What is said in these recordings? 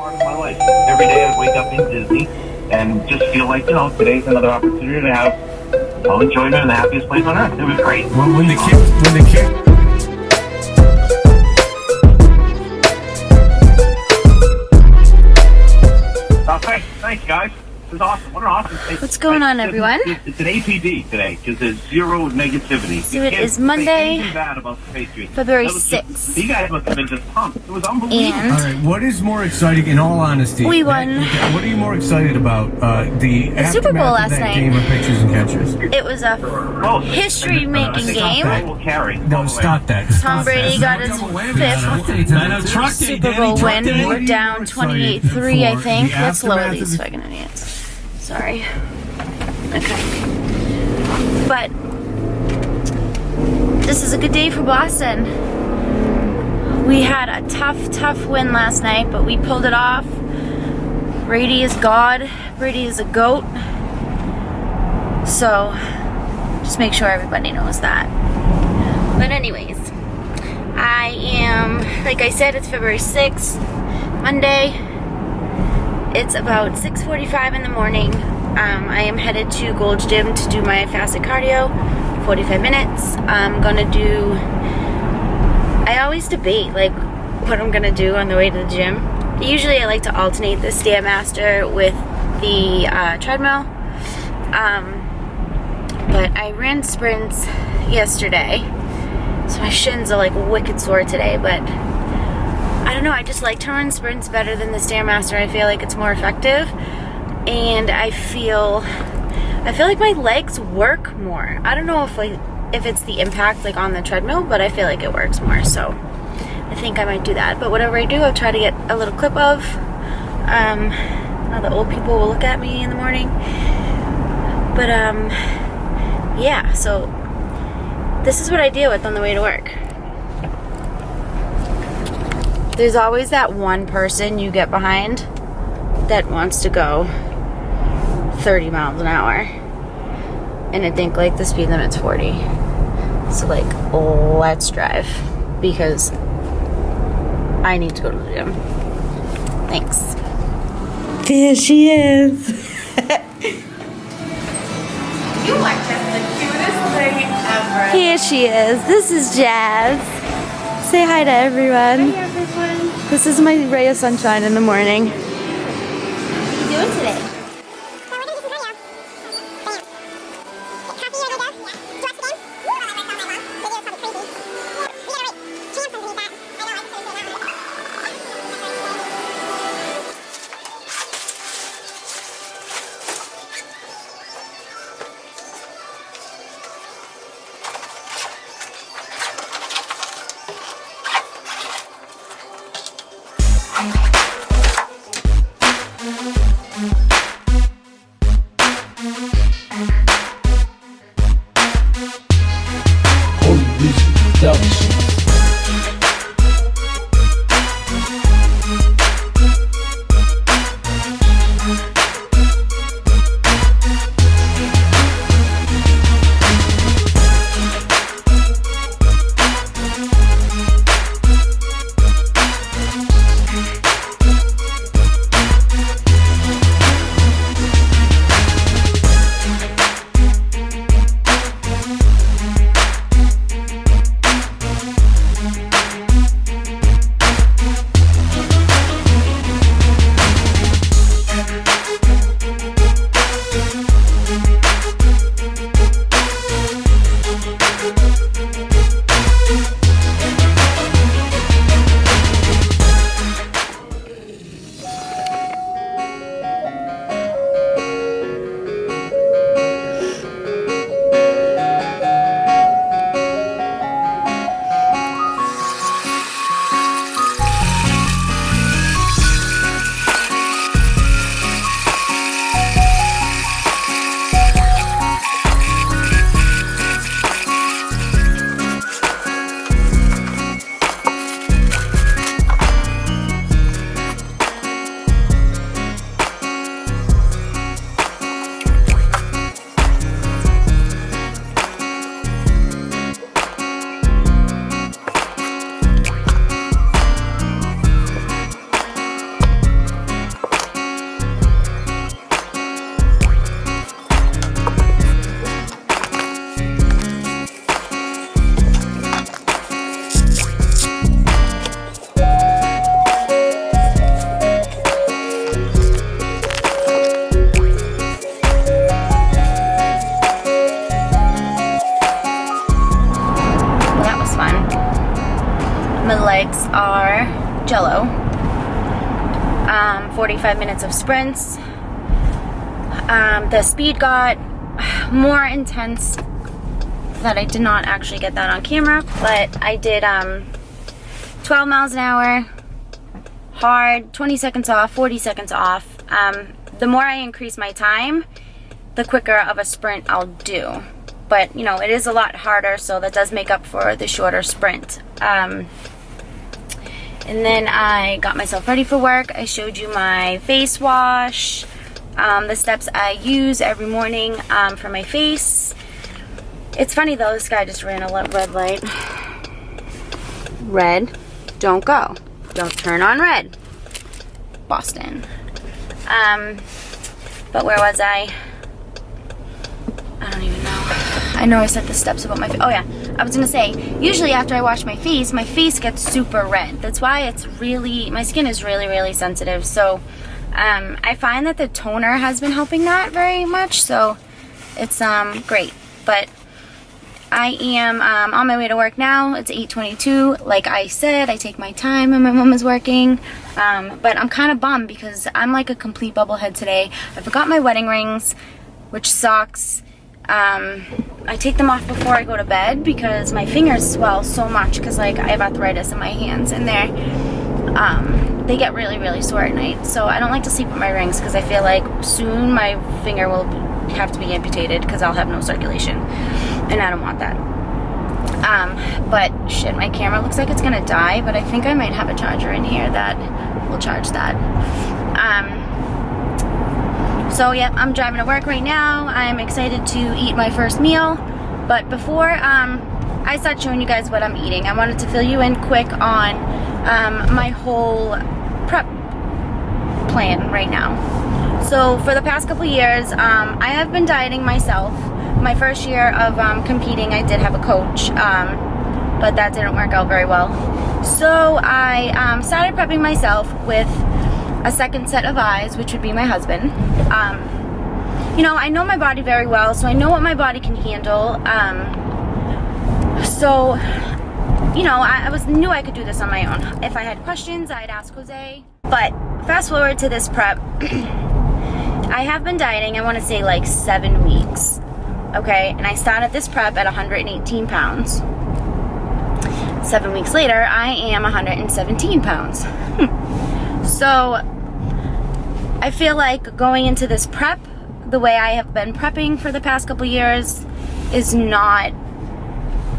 part of my life. Every day I wake up in Disney and just feel like, today's another opportunity to have enjoyment in the happiest place on earth. It was great. When the kid. Thanks, guys. This is awesome. What an awesome day. What's going on, everyone? It's an APD today because there's zero negativity. So it is Monday, bad about the Patriots. February 6th. You guys must have been just pumped. It was unbelievable. And all right, what is more exciting, in all honesty? We won. What are you more excited about? The Super Bowl aftermath of last that night. game of pitchers and catchers? It was a history-making game. Will carry. No, stop that. Tom Brady got his fifth Super Bowl win. We're down 28-3, I think. Let's lower these fucking idiots. Sorry. Okay. But this is a good day for Boston. We had a tough win last night, but we pulled it off. Brady is God. Brady is a GOAT. So just make sure everybody knows that. But anyways, I am, like I said, it's February 6th, Monday. It's about 6:45 in the morning. I am headed to Gold's Gym to do my fasted cardio, 45 minutes. I'm gonna do, I always debate like what I'm gonna do on the way to the gym. Usually I like to alternate the Stairmaster with the treadmill. But I ran sprints yesterday, so my shins are like wicked sore today, but I don't know, I just like to run sprints better than the Stairmaster. I feel like it's more effective, and I feel like my legs work more. I don't know if it's the impact like on the treadmill, but I feel like it works more, so I think I might do that. But whatever I do, I'll try to get a little clip of. Now the old people will look at me in the morning. But yeah, so this is what I deal with on the way to work. There's always that one person you get behind that wants to go 30 miles an hour. And I think like the speed limit's 40. So like, let's drive because I need to go to the gym. Thanks. There she is. You are just the cutest thing ever. Here she is. This is Jazz. Say hi to everyone. Hey everyone. This is my ray of sunshine in the morning. What are you doing today? 45 minutes of sprints. The speed got more intense, that I did not actually get that on camera, but I did 12 miles an hour, hard, 20 seconds off, 40 seconds off. The more I increase my time, the quicker of a sprint I'll do. But, you know, it is a lot harder, so that does make up for the shorter sprint. And then I got myself ready for work. I showed you my face wash, the steps I use every morning for my face. It's funny though, this guy just ran a red light. Red, don't go. Don't turn on red. Boston. But where was I? I don't even know. I know I said the steps about my face. Oh yeah, I was gonna say, usually after I wash my face gets super red. That's why it's really, my skin is really, really sensitive. So I find that the toner has been helping that very much. So it's great. But I am on my way to work now. It's 8:22. Like I said, I take my time when my mom is working. But I'm kind of bummed because I'm like a complete bubblehead today. I forgot my wedding rings, which sucks. I take them off before I go to bed because my fingers swell so much because like I have arthritis in my hands and they get really, really sore at night. So I don't like to sleep with my rings because I feel like soon my finger will have to be amputated because I'll have no circulation. And I don't want that. But shit, my camera looks like it's gonna die, but I think I might have a charger in here that will charge that. So yeah, I'm driving to work right now. I'm excited to eat my first meal. But before I start showing you guys what I'm eating, I wanted to fill you in quick on my whole prep plan right now. So for the past couple years, I have been dieting myself. My first year of competing, I did have a coach, but that didn't work out very well. So I started prepping myself with a second set of eyes, which would be my husband. You know, I know my body very well, so I know what my body can handle. So, you know, I knew I could do this on my own. If I had questions, I'd ask Jose. But fast forward to this prep. I have been dieting, I want to say like 7 weeks. Okay, and I started this prep at 118 pounds. 7 weeks later, I am 117 pounds. So, I feel like going into this prep, the way I have been prepping for the past couple years, is not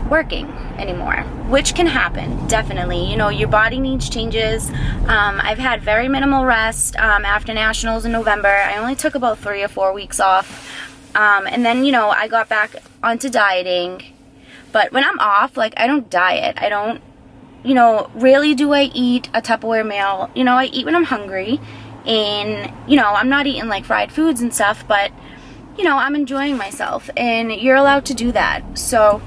working anymore, which can happen, definitely. You know, your body needs changes. I've had very minimal rest after nationals in November. I only took about 3 or 4 weeks off. And then, you know, I got back onto dieting. But when I'm off, like, I don't diet. I don't, you know, rarely do I eat a Tupperware meal. You know, I eat when I'm hungry. And, you know, I'm not eating, like, fried foods and stuff. But, you know, I'm enjoying myself. And you're allowed to do that. So,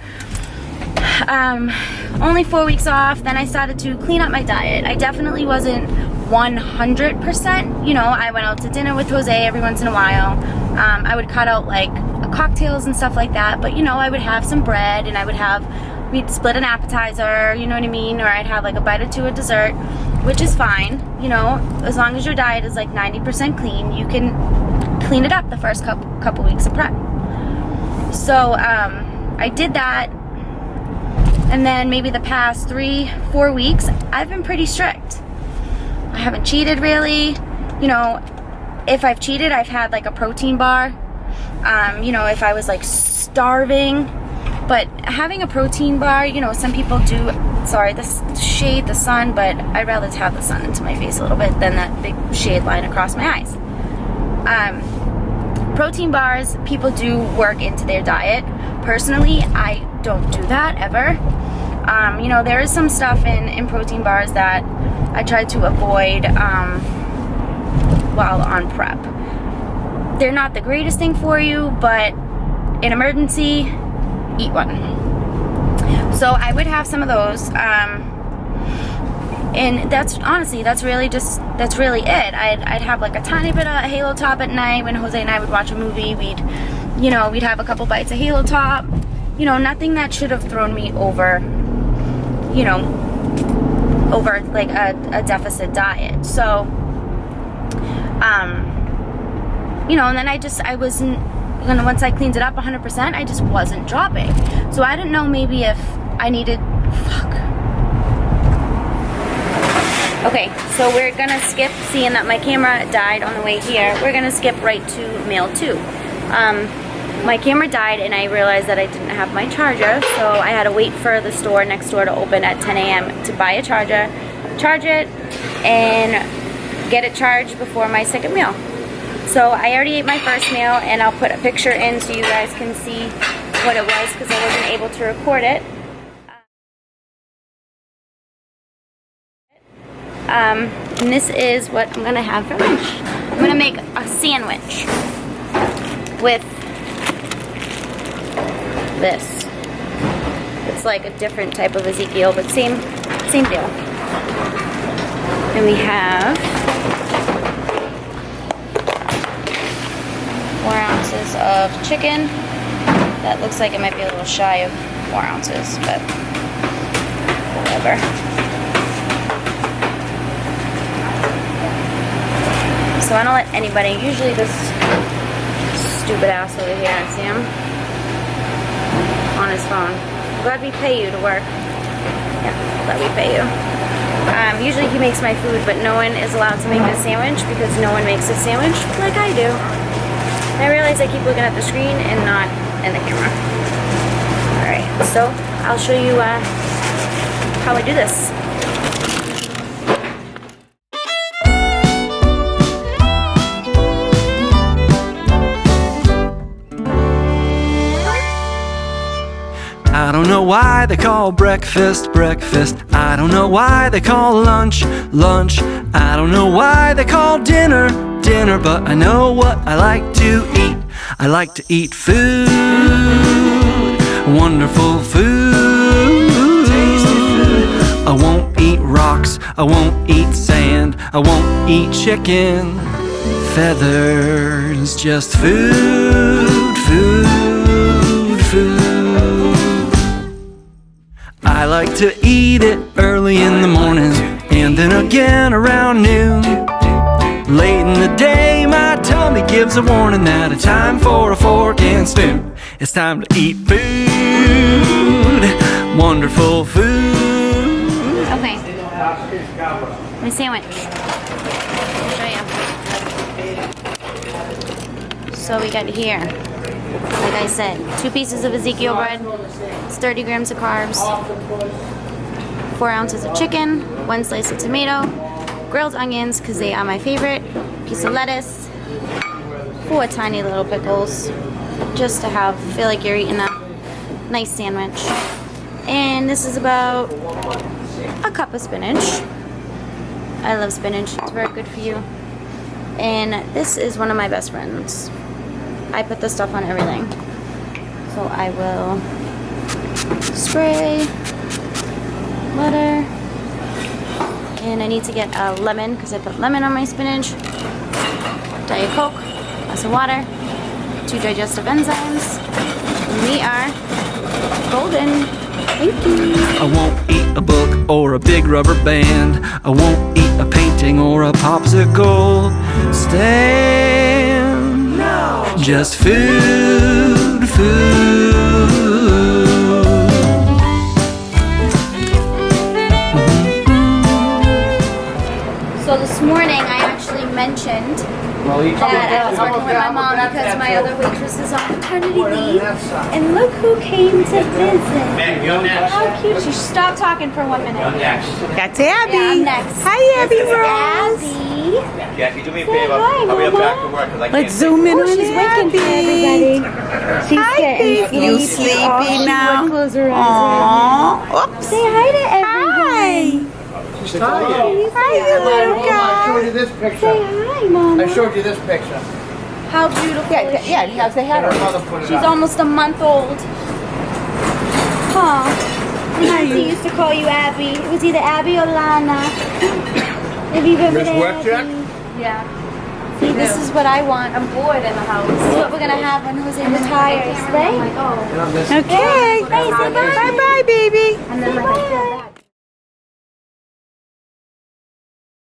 only 4 weeks off. Then I started to clean up my diet. I definitely wasn't 100%. You know, I went out to dinner with Jose every once in a while. I would cut out like cocktails and stuff like that, but you know, I would have some bread and we'd split an appetizer, you know what I mean? Or I'd have like a bite or two of dessert, which is fine. You know, as long as your diet is like 90% clean, you can clean it up the first couple weeks of prep. So, I did that. And then maybe the past 3-4 weeks, I've been pretty strict. I haven't cheated really. You know, if I've cheated, I've had like a protein bar. You know, if I was like starving. But having a protein bar, you know, some people do, sorry, this shade, the sun, but I'd rather have the sun into my face a little bit than that big shade line across my eyes. Protein bars, people do work into their diet. Personally, I don't do that ever. You know, there is some stuff in protein bars that I try to avoid while on prep. They're not the greatest thing for you, but in emergency, eat one. So I would have some of those. And that's honestly, that's really it. I'd have like a tiny bit of Halo Top at night when Jose and I would watch a movie. We'd have a couple bites of Halo Top. You know, nothing that should have thrown me over, you know, over like a deficit diet. So You know, and then I wasn't, once I cleaned it up 100%, I just wasn't dropping. So I didn't know maybe if I needed, Okay, so we're gonna skip, seeing that my camera died on the way here, we're gonna skip right to mail 2. My camera died and I realized that I didn't have my charger, so I had to wait for the store next door to open at 10 a.m. to buy a charger, charge it, and get it charged before my second meal. So I already ate my first meal, and I'll put a picture in so you guys can see what it was because I wasn't able to record it. And this is what I'm gonna have for lunch. I'm gonna make a sandwich with this. It's like a different type of Ezekiel, but same deal. And we have 4 ounces of chicken. That looks like it might be a little shy of 4 ounces, but whatever. So I don't let anybody, usually this stupid ass over here, I see him on his phone. Glad we pay you to work. Yeah, glad we pay you. Usually he makes my food, but no one is allowed to make a sandwich because no one makes a sandwich like I do. And I realize I keep looking at the screen and not in the camera. Alright, so I'll show you how I do this. I don't know why they call breakfast breakfast. I don't know why they call lunch lunch. I don't know why they call dinner dinner, but I know what I like to eat. I like to eat food, wonderful food, tasty food. I won't eat rocks, I won't eat sand, I won't eat chicken feathers, just food, food, food. I like to eat it early in the morning and then again around noon. Late in the day, my tummy gives a warning that it's time for a fork and spoon. It's time to eat food, wonderful food. Okay, my sandwich. I'll show you. So we got here, like I said, 2 pieces of Ezekiel bread, it's 30 grams of carbs, 4 ounces of chicken, 1 slice of tomato, grilled onions because they are my favorite, piece of lettuce, 4 tiny little pickles, just to feel like you're eating a nice sandwich. And this is about a cup of spinach. I love spinach, it's very good for you. And this is one of my best friends. I put this stuff on everything. So I will spray butter. And I need to get a lemon because I put lemon on my spinach. Diet Coke, lots of water, 2 digestive enzymes. And we are golden. Thank you. I won't eat a book or a big rubber band. I won't eat a painting or a popsicle stand. No. Just food, food. So this morning I actually mentioned that I was working with my mom because my other waitress is on maternity leave. And look who came to visit. How cute. She stopped talking for 1 minute. That's Abby. Yeah, I'm next. Hi, Abby Rose. Abby. Jackie, do me a Say favor. hi, I'll be up Mama. back to work because I can't. Let's zoom in Oh, on she's waking for everybody. She's Hi, getting baby. You sleepy now? Close her eyes. Aww. Oops. Say hi to everybody. She's Hi, you little guy. I showed you this picture. Say hi, Mama. I showed you this picture. How beautiful is she? Yeah, because they had Her her. mother put it She's up. almost a month old. Huh. Lindsay used to call you Abby. It was either Abby or Lana. Have you ever Miss Workjack? Yeah. See, this is what I want. I'm bored in the house. This is what we're gonna have when Jose retires, right? Okay. Hey, say bye. Bye-bye, baby. And then like I said that.